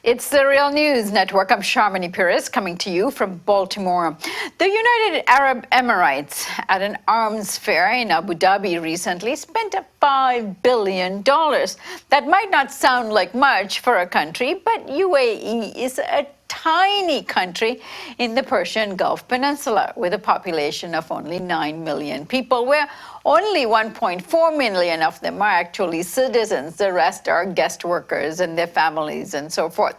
It's the Real News Network. I'm Sharmini Pires coming to you from Baltimore. The United Arab Emirates, at an arms fair in Abu Dhabi recently, spent $5 billion. That might not sound like much for a country, but UAE is a tiny country in the Persian Gulf Peninsula with a population of only 9 million people, where only 1.4 million of them are actually citizens. The rest are guest workers and their families and so forth.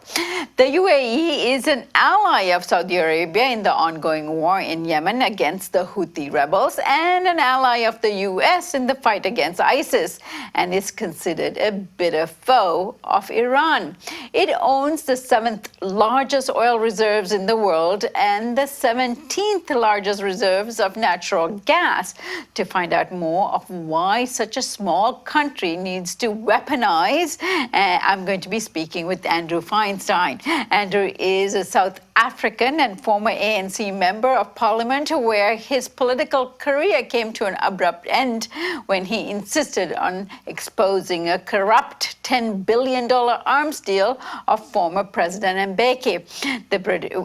The UAE is an ally of Saudi Arabia in the ongoing war in Yemen against the Houthi rebels and an ally of the US in the fight against ISIS, and is considered a bitter foe of Iran. It owns the 7th largest oil reserves in the world and the 17th largest reserves of natural gas. To find out more of why such a small country needs to weaponize, I'm going to be speaking with Andrew Feinstein. Andrew is a South African and former ANC member of parliament, where his political career came to an abrupt end when he insisted on exposing a corrupt $10 billion arms deal of former President Mbeki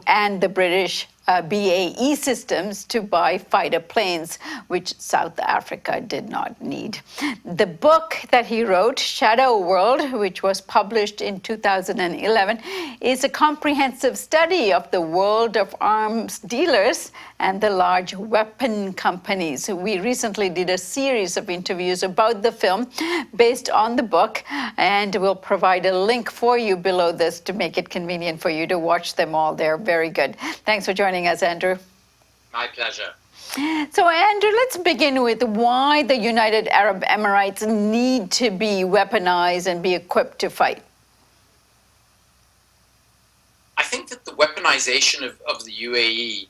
and the British BAE Systems to buy fighter planes, which South Africa did not need. The book that he wrote, Shadow World, which was published in 2011, is a comprehensive study of the world of arms dealers and the large weapon companies. We recently did a series of interviews about the film based on the book, and we'll provide a link for you below this to make it convenient for you to watch them all. They're very good. Thanks for joining us, Andrew. My pleasure. So, Andrew, let's begin with why the United Arab Emirates need to be weaponized and be equipped to fight. I think that the weaponization of the UAE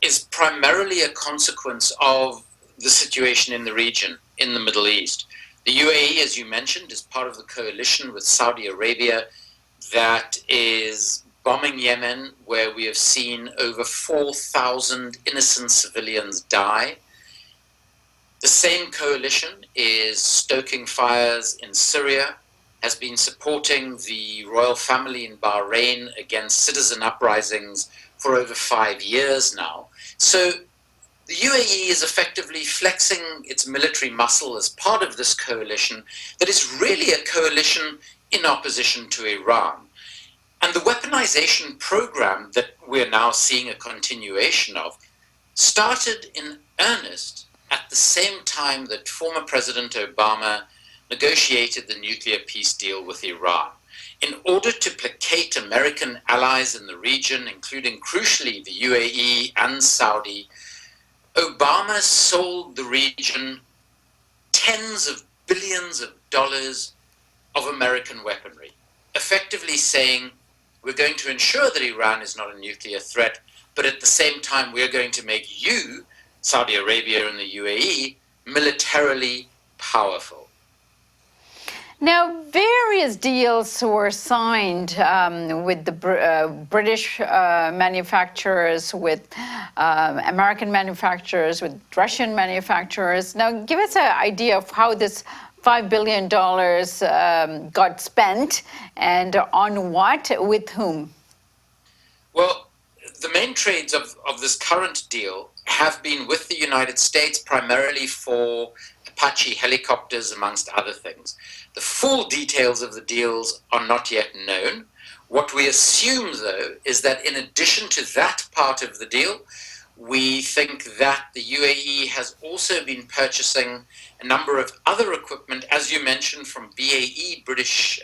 is primarily a consequence of the situation in the region, in the Middle East. The UAE, as you mentioned, is part of the coalition with Saudi Arabia that is bombing Yemen, where we have seen over 4,000 innocent civilians die. The same coalition is stoking fires in Syria, has been supporting the royal family in Bahrain against citizen uprisings for over 5 years now. So the UAE is effectively flexing its military muscle as part of this coalition that is really a coalition in opposition to Iran. And the weaponization program that we're now seeing a continuation of started in earnest at the same time that former President Obama negotiated the nuclear peace deal with Iran. In order to placate American allies in the region, including crucially the UAE and Saudi, Obama sold the region tens of billions of dollars of American weaponry, effectively saying, we're going to ensure that Iran is not a nuclear threat, but at the same time, we're going to make you, Saudi Arabia and the UAE, militarily powerful. Now, various deals were signed with the British manufacturers, with American manufacturers, with Russian manufacturers. Now, give us an idea of how this $5 billion got spent, and on what, with whom? Well, the main trades of this current deal have been with the United States, primarily for Apache helicopters, amongst other things. The full details of the deals are not yet known. What we assume, though, is that in addition to that part of the deal, we think that the UAE has also been purchasing a number of other equipment, as you mentioned, from BAE British,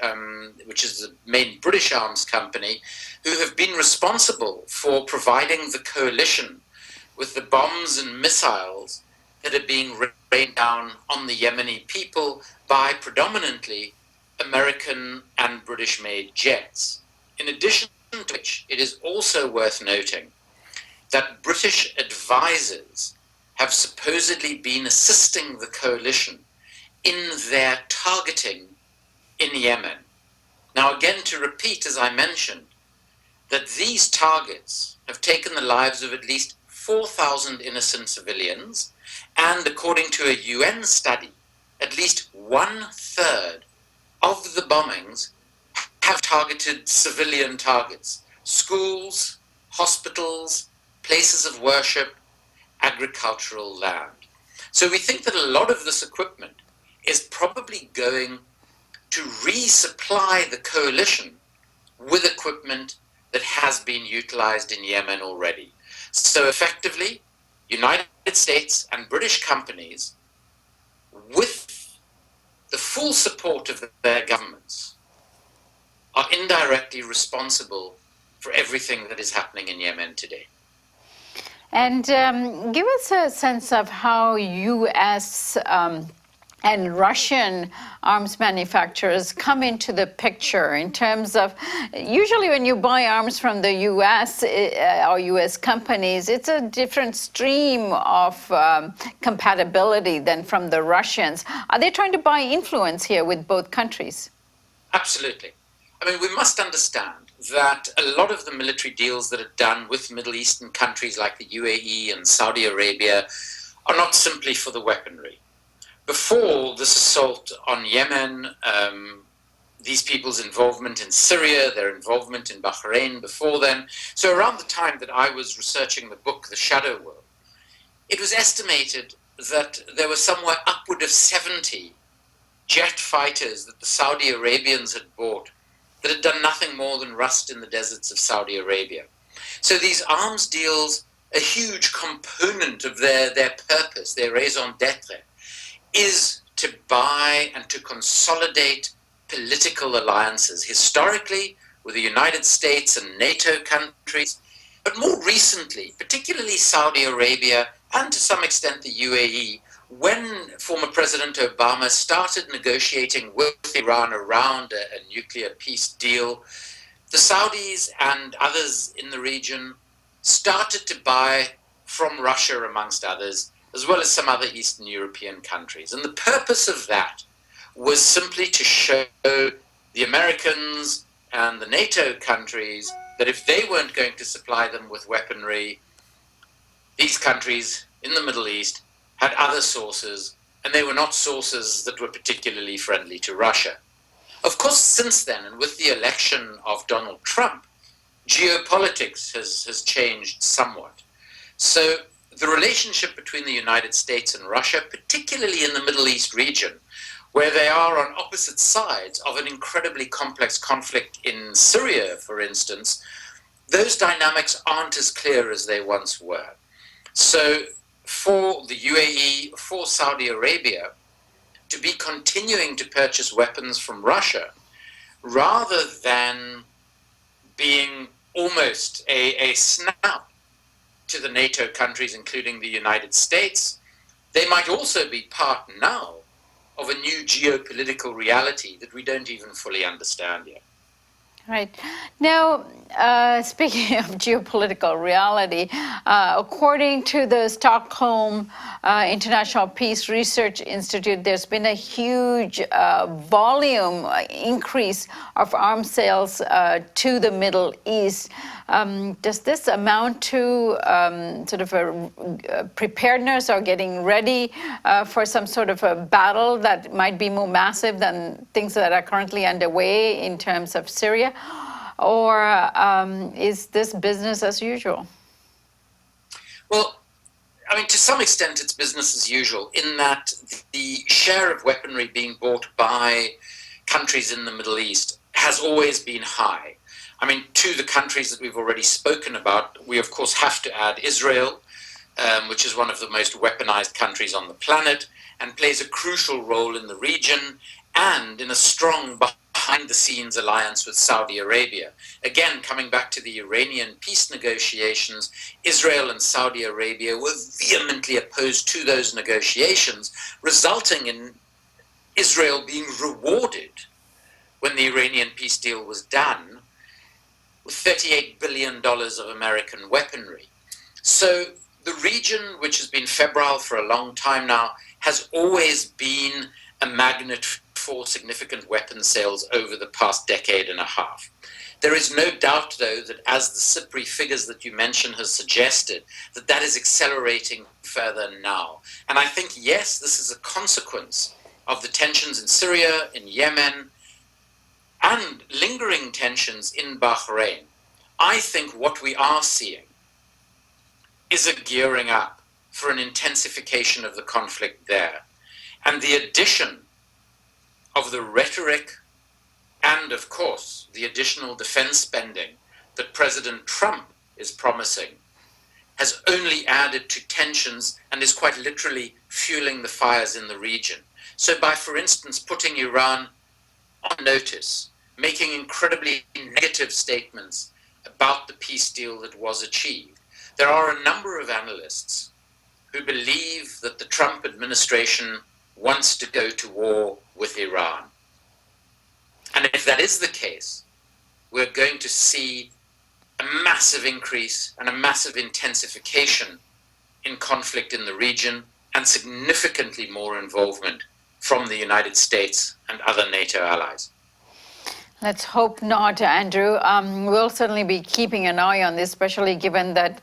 which is the main British arms company, who have been responsible for providing the coalition with the bombs and missiles that are being rained down on the Yemeni people by predominantly American and British-made jets. In addition to which, it is also worth noting that British advisors have supposedly been assisting the coalition in their targeting in Yemen. Now, again, to repeat, as I mentioned, that these targets have taken the lives of at least 4,000 innocent civilians, and according to a UN study, at least 1/3 of the bombings have targeted civilian targets: schools, hospitals, places of worship, agricultural land. So we think that a lot of this equipment is probably going to resupply the coalition with equipment that has been utilized in Yemen already. So effectively, United States and British companies, with the full support of their governments, are indirectly responsible for everything that is happening in Yemen today. And give us a sense of how U.S. And Russian arms manufacturers come into the picture in terms of, usually when you buy arms from the U.S. Or U.S. companies, it's a different stream of compatibility than from the Russians. Are they trying to buy influence here with both countries? Absolutely. I mean, we must understand that a lot of the military deals that are done with Middle Eastern countries like the UAE and Saudi Arabia are not simply for the weaponry. Before this assault on Yemen, these people's involvement in Syria, their involvement in Bahrain before then, so around the time that I was researching the book, The Shadow World, it was estimated that there were somewhere upward of 70 jet fighters that the Saudi Arabians had bought that had done nothing more than rust in the deserts of Saudi Arabia. So these arms deals, a huge component of their purpose, their raison d'etre, is to buy and to consolidate political alliances, historically with the United States and NATO countries, but more recently, particularly Saudi Arabia and to some extent the UAE, when former President Obama started negotiating with Iran around a nuclear peace deal, the Saudis and others in the region started to buy from Russia, amongst others, as well as some other Eastern European countries. And the purpose of that was simply to show the Americans and the NATO countries that if they weren't going to supply them with weaponry, these countries in the Middle East had other sources, and they were not sources that were particularly friendly to Russia. Of course, since then, and with the election of Donald Trump, geopolitics has changed somewhat. So the relationship between the United States and Russia, particularly in the Middle East region, where they are on opposite sides of an incredibly complex conflict in Syria, for instance, those dynamics aren't as clear as they once were. So for the UAE, for Saudi Arabia, to be continuing to purchase weapons from Russia, rather than being almost a snout to the NATO countries, including the United States, they might also be part now of a new geopolitical reality that we don't even fully understand yet. Right. Now, speaking of geopolitical reality, according to the Stockholm International Peace Research Institute, there's been a huge volume increase of arms sales to the Middle East. Does this amount to sort of a preparedness or getting ready for some sort of a battle that might be more massive than things that are currently underway in terms of Syria? Or is this business as usual? Well, I mean, to some extent, it's business as usual in that the share of weaponry being bought by countries in the Middle East has always been high. I mean, to the countries that we've already spoken about, we of course have to add Israel, which is one of the most weaponized countries on the planet and plays a crucial role in the region and in a strong behind-the-scenes alliance with Saudi Arabia. Again, coming back to the Iranian peace negotiations, Israel and Saudi Arabia were vehemently opposed to those negotiations, resulting in Israel being rewarded when the Iranian peace deal was done with $38 billion of American weaponry. So the region, which has been febrile for a long time now, has always been a magnet for significant weapons sales over the past decade and a half. There is no doubt, though, that as the SIPRI figures that you mentioned has suggested, that is accelerating further now. And I think, yes, this is a consequence of the tensions in Syria, in Yemen, and lingering tensions in Bahrain, I think what we are seeing is a gearing up for an intensification of the conflict there. And the addition of the rhetoric and, of course, the additional defense spending that President Trump is promising has only added to tensions and is quite literally fueling the fires in the region. So by, for instance, putting Iran on notice, making incredibly negative statements about the peace deal that was achieved, there are a number of analysts who believe that the Trump administration wants to go to war with Iran. And if that is the case, we're going to see a massive increase and a massive intensification in conflict in the region and significantly more involvement from the United States and other NATO allies. Let's hope not, Andrew. We'll certainly be keeping an eye on this, especially given that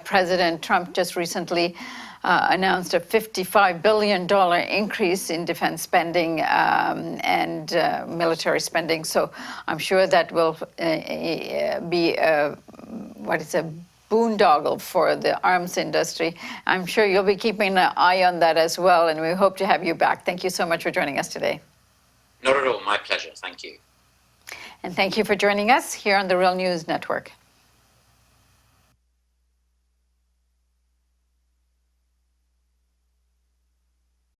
President Trump just recently announced a $55 billion increase in defense spending and military spending. So I'm sure that will be a boondoggle for the arms industry. I'm sure you'll be keeping an eye on that as well, and we hope to have you back. Thank you so much for joining us today. Not at all. My pleasure. Thank you. And thank you for joining us here on the Real News Network.